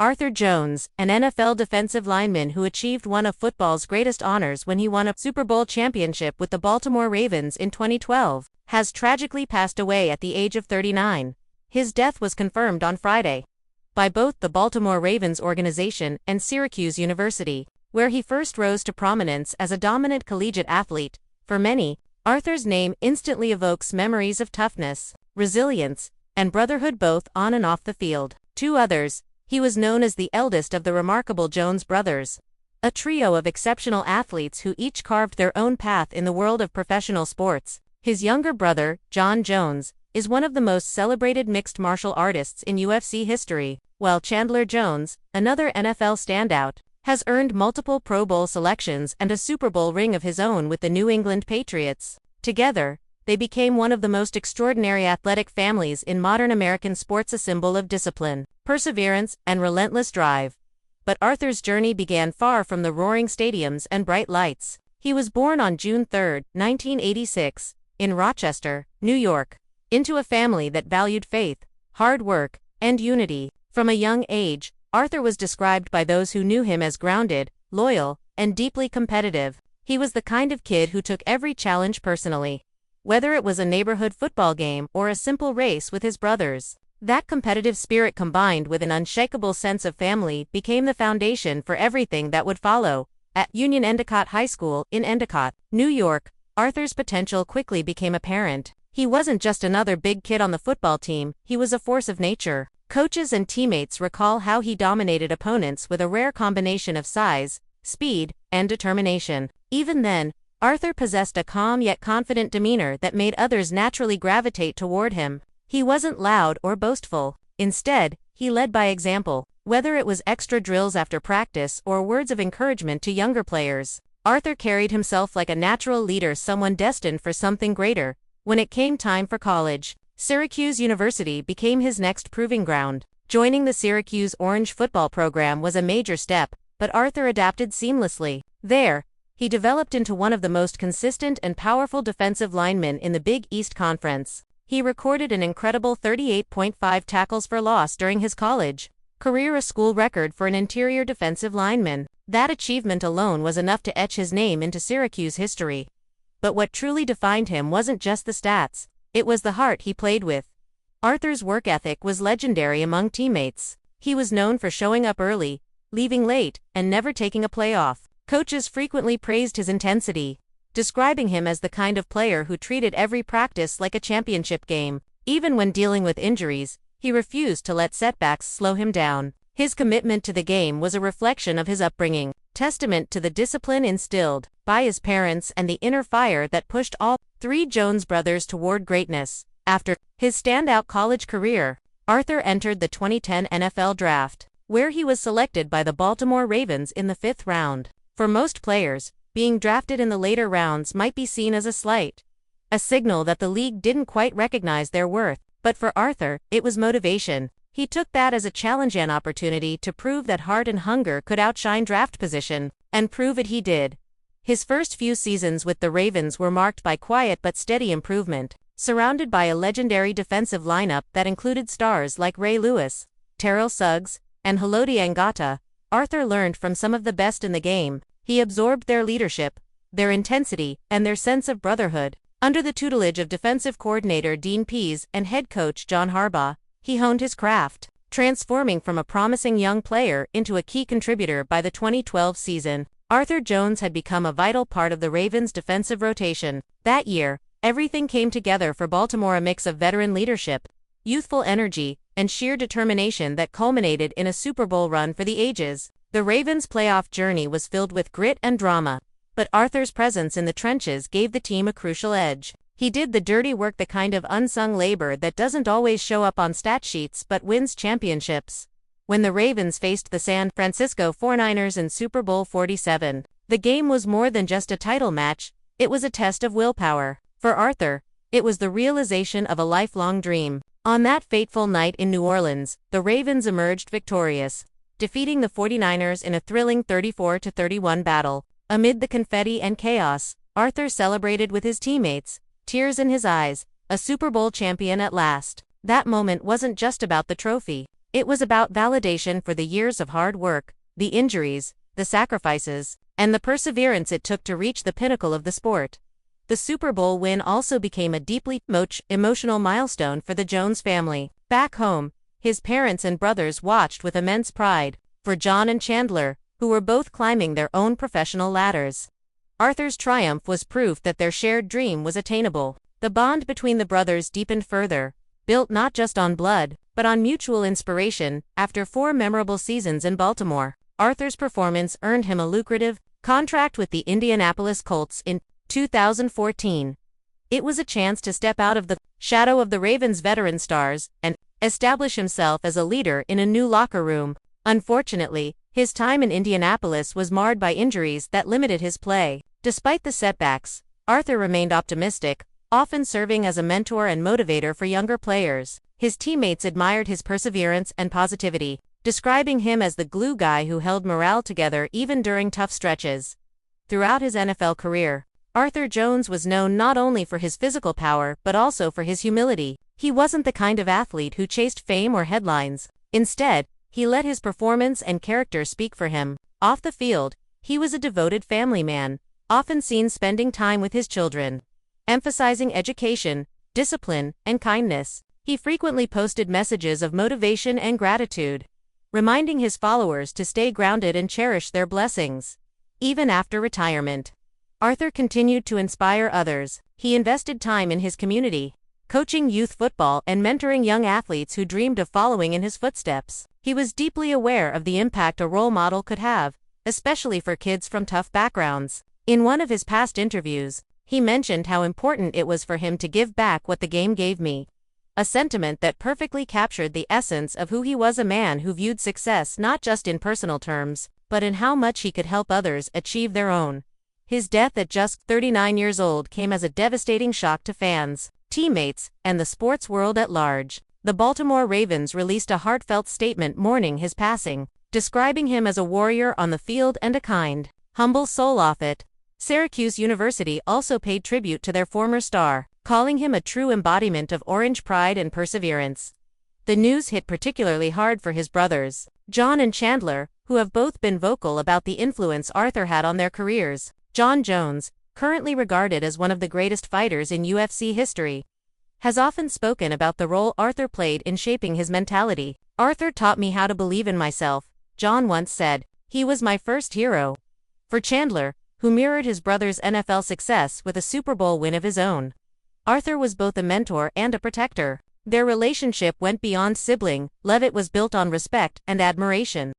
Arthur Jones, an NFL defensive lineman who achieved one of football's greatest honors when he won a Super Bowl championship with the Baltimore Ravens in 2012, has tragically passed away at the age of 39. His death was confirmed on Friday by both the Baltimore Ravens organization and Syracuse University, where he first rose to prominence as a dominant collegiate athlete. For many, Arthur's name instantly evokes memories of toughness, resilience, and brotherhood both on and off the field. To others, he was known as the eldest of the remarkable Jones brothers, a trio of exceptional athletes who each carved their own path in the world of professional sports. His younger brother, Jon Jones, is one of the most celebrated mixed martial artists in UFC history, while Chandler Jones, another NFL standout, has earned multiple Pro Bowl selections and a Super Bowl ring of his own with the New England Patriots. Together, they became one of the most extraordinary athletic families in modern American sports, a symbol of discipline, perseverance, and relentless drive. But Arthur's journey began far from the roaring stadiums and bright lights. He was born on June 3, 1986, in Rochester, New York, into a family that valued faith, hard work, and unity. From a young age, Arthur was described by those who knew him as grounded, loyal, and deeply competitive. He was the kind of kid who took every challenge personally, whether it was a neighborhood football game or a simple race with his brothers. That competitive spirit combined with an unshakable sense of family became the foundation for everything that would follow. At Union Endicott High School in Endicott, New York, Arthur's potential quickly became apparent. He wasn't just another big kid on the football team, he was a force of nature. Coaches and teammates recall how he dominated opponents with a rare combination of size, speed, and determination. Even then, Arthur possessed a calm yet confident demeanor that made others naturally gravitate toward him. He wasn't loud or boastful. Instead, he led by example. Whether it was extra drills after practice or words of encouragement to younger players, Arthur carried himself like a natural leader, someone destined for something greater. When it came time for college, Syracuse University became his next proving ground. Joining the Syracuse Orange football program was a major step, but Arthur adapted seamlessly. There, he developed into one of the most consistent and powerful defensive linemen in the Big East Conference. He recorded an incredible 38.5 tackles for loss during his college career, a school record for an interior defensive lineman. That achievement alone was enough to etch his name into Syracuse history. But what truly defined him wasn't just the stats, it was the heart he played with. Arthur's work ethic was legendary among teammates. He was known for showing up early, leaving late, and never taking a play off. Coaches frequently praised his intensity, describing him as the kind of player who treated every practice like a championship game. Even when dealing with injuries, he refused to let setbacks slow him down. His commitment to the game was a reflection of his upbringing, testament to the discipline instilled by his parents and the inner fire that pushed all three Jones brothers toward greatness. After his standout college career, Arthur entered the 2010 NFL Draft, where he was selected by the Baltimore Ravens in the 5th round. For most players, being drafted in the later rounds might be seen as a slight, a signal that the league didn't quite recognize their worth. But for Arthur, it was motivation. He took that as a challenge, an opportunity to prove that heart and hunger could outshine draft position, and prove it he did. His first few seasons with the Ravens were marked by quiet but steady improvement. Surrounded by a legendary defensive lineup that included stars like Ray Lewis, Terrell Suggs, and Haloti Ngata, Arthur learned from some of the best in the game. He absorbed their leadership, their intensity, and their sense of brotherhood. Under the tutelage of defensive coordinator Dean Pease and head coach John Harbaugh, he honed his craft, transforming from a promising young player into a key contributor. By the 2012 season, Arthur Jones had become a vital part of the Ravens' defensive rotation. That year, everything came together for Baltimore, a mix of veteran leadership, youthful energy, and sheer determination that culminated in a Super Bowl run for the ages. The Ravens' playoff journey was filled with grit and drama, but Arthur's presence in the trenches gave the team a crucial edge. He did the dirty work, the kind of unsung labor that doesn't always show up on stat sheets but wins championships. When the Ravens faced the San Francisco 49ers in Super Bowl 47, the game was more than just a title match, it was a test of willpower. For Arthur, it was the realization of a lifelong dream. On that fateful night in New Orleans, the Ravens emerged victorious, defeating the 49ers in a thrilling 34-31 battle. Amid the confetti and chaos, Arthur celebrated with his teammates, tears in his eyes, a Super Bowl champion at last. That moment wasn't just about the trophy. It was about validation for the years of hard work, the injuries, the sacrifices, and the perseverance it took to reach the pinnacle of the sport. The Super Bowl win also became a deeply emotional milestone for the Jones family. Back home, his parents and brothers watched with immense pride. For John and Chandler, who were both climbing their own professional ladders, Arthur's triumph was proof that their shared dream was attainable. The bond between the brothers deepened further, built not just on blood, but on mutual inspiration. After 4 memorable seasons in Baltimore, Arthur's performance earned him a lucrative contract with the Indianapolis Colts in 2014. It was a chance to step out of the shadow of the Ravens' veteran stars and establish himself as a leader in a new locker room. Unfortunately, his time in Indianapolis was marred by injuries that limited his play. Despite the setbacks, Arthur remained optimistic, often serving as a mentor and motivator for younger players. His teammates admired his perseverance and positivity, describing him as the glue guy who held morale together even during tough stretches. Throughout his NFL career, Arthur Jones was known not only for his physical power but also for his humility. He wasn't the kind of athlete who chased fame or headlines. Instead, he let his performance and character speak for him. Off the field, he was a devoted family man, often seen spending time with his children, emphasizing education, discipline, and kindness. He frequently posted messages of motivation and gratitude, reminding his followers to stay grounded and cherish their blessings. Even after retirement, Arthur continued to inspire others. He invested time in his community, coaching youth football and mentoring young athletes who dreamed of following in his footsteps. He was deeply aware of the impact a role model could have, especially for kids from tough backgrounds. In one of his past interviews, he mentioned how important it was for him to give back what the game gave me, a sentiment that perfectly captured the essence of who he was, a man who viewed success not just in personal terms, but in how much he could help others achieve their own. His death at just 39 years old came as a devastating shock to fans, teammates, and the sports world at large. The Baltimore Ravens released a heartfelt statement mourning his passing, describing him as a warrior on the field and a kind, humble soul off it. Syracuse University also paid tribute to their former star, calling him a true embodiment of Orange pride and perseverance. The news hit particularly hard for his brothers, John and Chandler, who have both been vocal about the influence Arthur had on their careers. Jon Jones, currently regarded as one of the greatest fighters in UFC history, has often spoken about the role Arthur played in shaping his mentality. "Arthur taught me how to believe in myself," Jon once said. "He was my first hero." For Chandler, who mirrored his brother's NFL success with a Super Bowl win of his own, Arthur was both a mentor and a protector. Their relationship went beyond sibling love. It was built on respect and admiration.